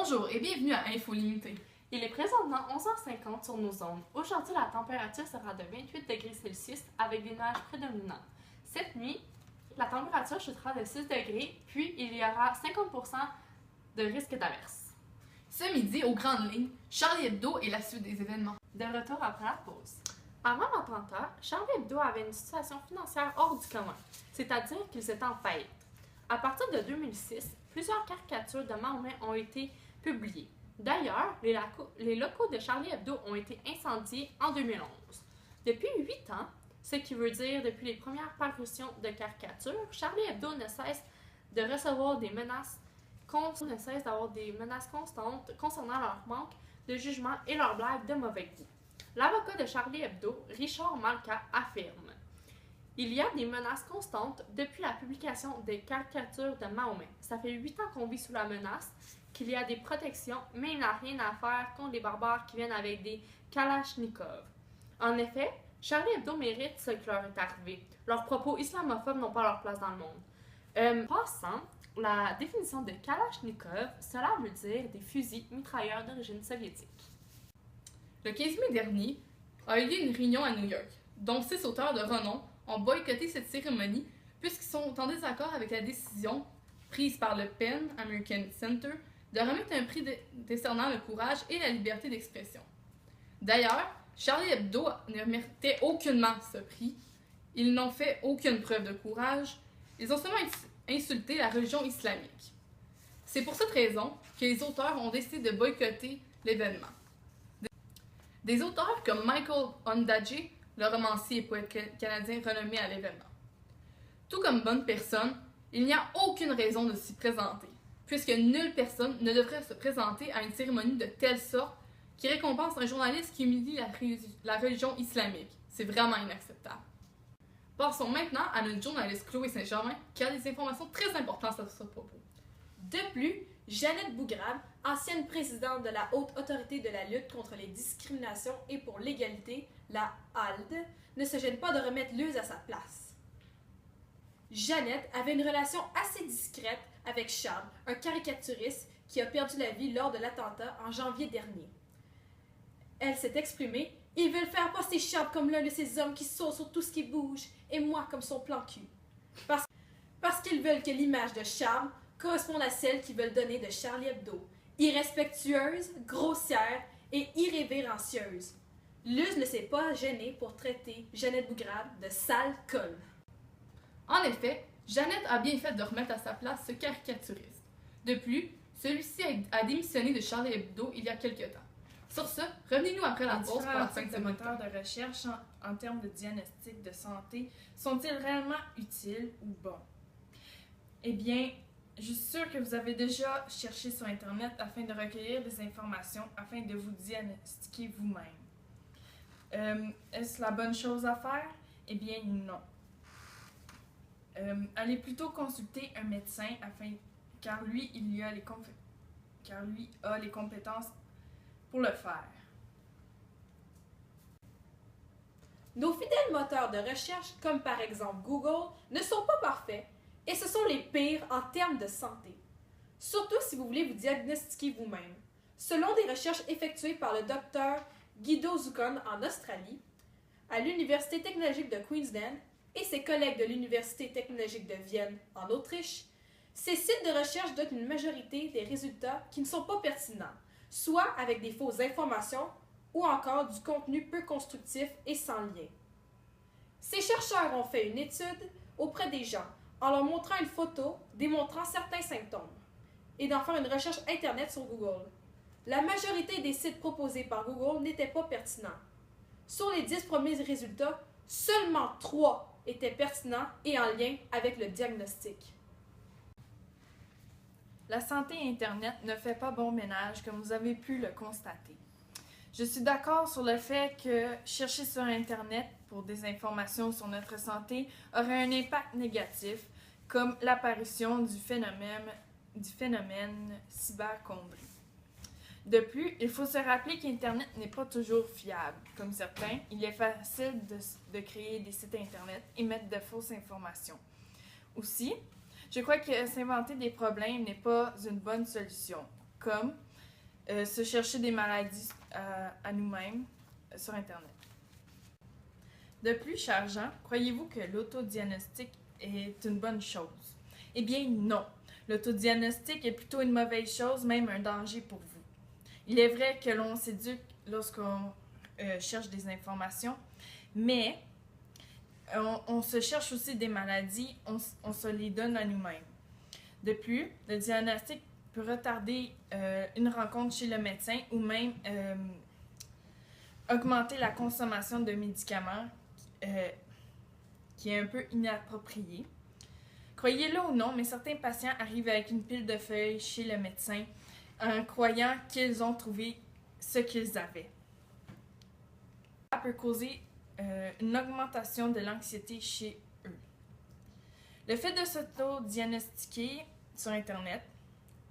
Bonjour et bienvenue à Info Limitée. Il est présentement 11h50 sur nos ondes. Aujourd'hui, la température sera de 28 degrés Celsius avec des nuages prédominants. Cette nuit, la température chutera de 6 degrés, puis il y aura 50% de risque d'averse. Ce midi, aux grandes lignes, Charlie Hebdo et la suite des événements. De retour après la pause. Avant la 30 heures, Charlie Hebdo avait une situation financière hors du commun, c'est-à-dire qu'ils étaient en faillite. À partir de 2006, plusieurs caricatures de Mahomet ont été publiées. D'ailleurs, les locaux de Charlie Hebdo ont été incendiés en 2011. Depuis 8 ans, ce qui veut dire depuis les premières parutions de caricatures, Charlie Hebdo ne cesse de recevoir des menaces d'avoir des menaces constantes concernant leur manque de jugement et leurs blagues de mauvais goût. L'avocat de Charlie Hebdo, Richard Malka, affirme: il y a des menaces constantes depuis la publication des caricatures de Mahomet. Ça fait 8 ans qu'on vit sous la menace, qu'il y a des protections, mais il n'a rien à faire contre les barbares qui viennent avec des kalachnikovs. En effet, Charlie Hebdo mérite ce qui leur est arrivé. Leurs propos islamophobes n'ont pas leur place dans le monde. Passant, la définition de kalachnikov, cela veut dire des fusils mitrailleurs d'origine soviétique. Le 15 mai dernier a eu lieu une réunion à New York, dont 6 auteurs de renom ont boycotté cette cérémonie puisqu'ils sont en désaccord avec la décision prise par le PEN American Center de remettre un prix décernant le courage et la liberté d'expression. D'ailleurs, Charlie Hebdo ne méritait aucunement ce prix. Ils n'ont fait aucune preuve de courage. Ils ont seulement insulté la religion islamique. C'est pour cette raison que les auteurs ont décidé de boycotter l'événement. Des auteurs comme Michael Ondaatje, le romancier et poète canadien renommé à l'événement. Tout comme bonne personne, il n'y a aucune raison de s'y présenter, puisque nulle personne ne devrait se présenter à une cérémonie de telle sorte qui récompense un journaliste qui humilie la religion islamique. C'est vraiment inacceptable. Passons maintenant à notre journaliste Chloé Saint-Germain qui a des informations très importantes à ce propos. De plus, Jeannette Bougrave, ancienne présidente de la Haute Autorité de la lutte contre les discriminations et pour l'égalité, la HALD, ne se gêne pas de remettre Luz à sa place. Jeannette avait une relation assez discrète avec Charles, un caricaturiste qui a perdu la vie lors de l'attentat en janvier dernier. Elle s'est exprimée: « Ils veulent faire passer Charles comme l'un de ces hommes qui sautent sur tout ce qui bouge, et moi comme son plan cul. Parce qu'ils veulent que l'image de Charles corresponde à celle qu'ils veulent donner de Charlie Hebdo, irrespectueuse, grossière et irrévérencieuse. » Luz ne s'est pas gênée pour traiter Jeannette Bougrave de sale colle. En effet, Jeannette a bien fait de remettre à sa place ce caricaturiste. De plus, celui-ci a démissionné de Charlie Hebdo il y a quelque temps. Sur ce, revenez-nous après la pause pour la fin de ce moteurs de recherche en termes de diagnostic de santé sont-ils réellement utiles ou bons? Eh bien, je suis sûre que vous avez déjà cherché sur Internet afin de recueillir des informations afin de vous diagnostiquer vous-même. Est-ce la bonne chose à faire? Eh bien, non. Allez plutôt consulter un médecin car lui a les compétences pour le faire. Nos fidèles moteurs de recherche, comme par exemple Google, ne sont pas parfaits et ce sont les pires en termes de santé. Surtout si vous voulez vous diagnostiquer vous-même. Selon des recherches effectuées par le Dr Guido Zuccon en Australie, à l'Université technologique de Queensland et ses collègues de l'Université technologique de Vienne en Autriche, ces sites de recherche donnent une majorité des résultats qui ne sont pas pertinents, soit avec des fausses informations ou encore du contenu peu constructif et sans lien. Ces chercheurs ont fait une étude auprès des gens en leur montrant une photo démontrant certains symptômes et d'en faire une recherche Internet sur Google. La majorité des sites proposés par Google n'étaient pas pertinents. Sur les 10 premiers résultats, seulement 3 étaient pertinents et en lien avec le diagnostic. La santé Internet ne fait pas bon ménage, comme vous avez pu le constater. Je suis d'accord sur le fait que chercher sur Internet pour des informations sur notre santé aurait un impact négatif, comme l'apparition du phénomène cyberchondrie. De plus, il faut se rappeler qu'Internet n'est pas toujours fiable. Comme certains, il est facile de créer des sites Internet et mettre de fausses informations. Aussi, je crois que s'inventer des problèmes n'est pas une bonne solution, comme se chercher des maladies à nous-mêmes sur Internet. De plus, chers gens, croyez-vous que l'autodiagnostic est une bonne chose? Eh bien, non. L'autodiagnostic est plutôt une mauvaise chose, même un danger pour vous. Il est vrai que l'on s'éduque lorsqu'on cherche des informations, mais on se cherche aussi des maladies, on se les donne à nous-mêmes. De plus, le diagnostic peut retarder une rencontre chez le médecin ou même augmenter la consommation de médicaments qui est un peu inappropriée. Croyez-le ou non, mais certains patients arrivent avec une pile de feuilles chez le médecin en croyant qu'ils ont trouvé ce qu'ils avaient. Ça peut causer une augmentation de l'anxiété chez eux. Le fait de s'auto-diagnostiquer sur Internet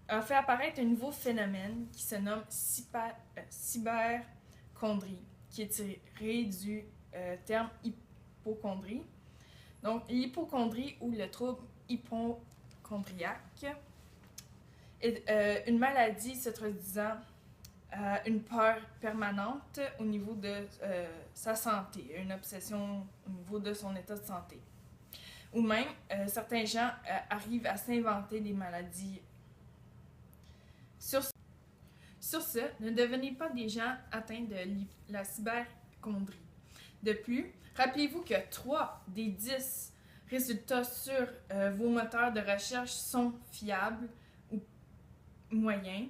a fait apparaître un nouveau phénomène qui se nomme cyberchondrie, qui est tiré du terme hypochondrie. Donc, l'hypochondrie ou le trouble hypochondriaque est une maladie se traduisant à une peur permanente au niveau de sa santé, une obsession au niveau de son état de santé. Ou même, certains gens arrivent à s'inventer des maladies. Sur ce, ne devenez pas des gens atteints de la cyberchondrie. De plus, rappelez-vous que 3 des 10 résultats sur vos moteurs de recherche sont fiables ou moyens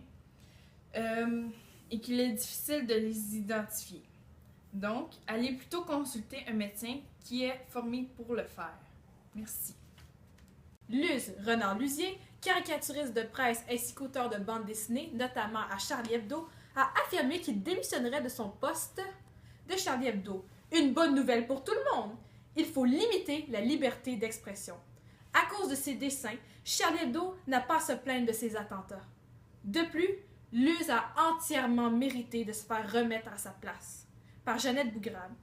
et qu'il est difficile de les identifier. Donc, allez plutôt consulter un médecin qui est formé pour le faire. Merci. Luz Renard Luzier, caricaturiste de presse ainsi qu'auteur de bande dessinée, notamment à Charlie Hebdo, a affirmé qu'il démissionnerait de son poste de Charlie Hebdo. Une bonne nouvelle pour tout le monde! Il faut limiter la liberté d'expression. À cause de ses dessins, Charlie Hebdo n'a pas à se plaindre de ses attentats. De plus, Luz a entièrement mérité de se faire remettre à sa place par Jeannette Bougrabe.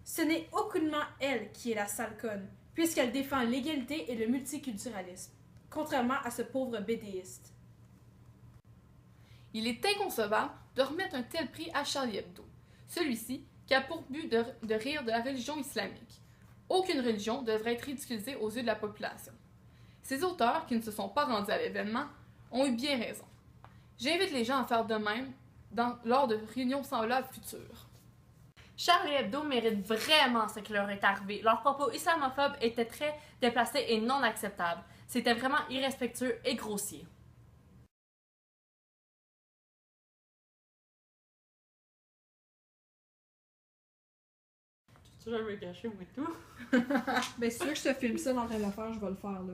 Ce n'est aucunement elle qui est la sale conne, puisqu'elle défend l'égalité et le multiculturalisme, contrairement à ce pauvre BDiste. Il est inconcevable de remettre un tel prix à Charlie Hebdo, celui-ci qui a pour but de rire de la religion islamique. Aucune religion devrait être ridiculisée aux yeux de la population. Ces auteurs, qui ne se sont pas rendus à l'événement, ont eu bien raison. J'invite les gens à faire de même lors de réunions semblables futures. Charlie Hebdo mérite vraiment ce qui leur est arrivé. Leurs propos islamophobes étaient très déplacés et non acceptables. C'était vraiment irrespectueux et grossier. Tu vas me cacher, moi, tout? Ben, si tu veux que je te filme ça dans le faire, je vais le faire, là.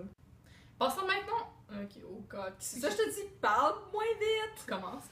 Passons maintenant. Ok, oh god. C'est ça, je te dis, parle moins vite! Commence.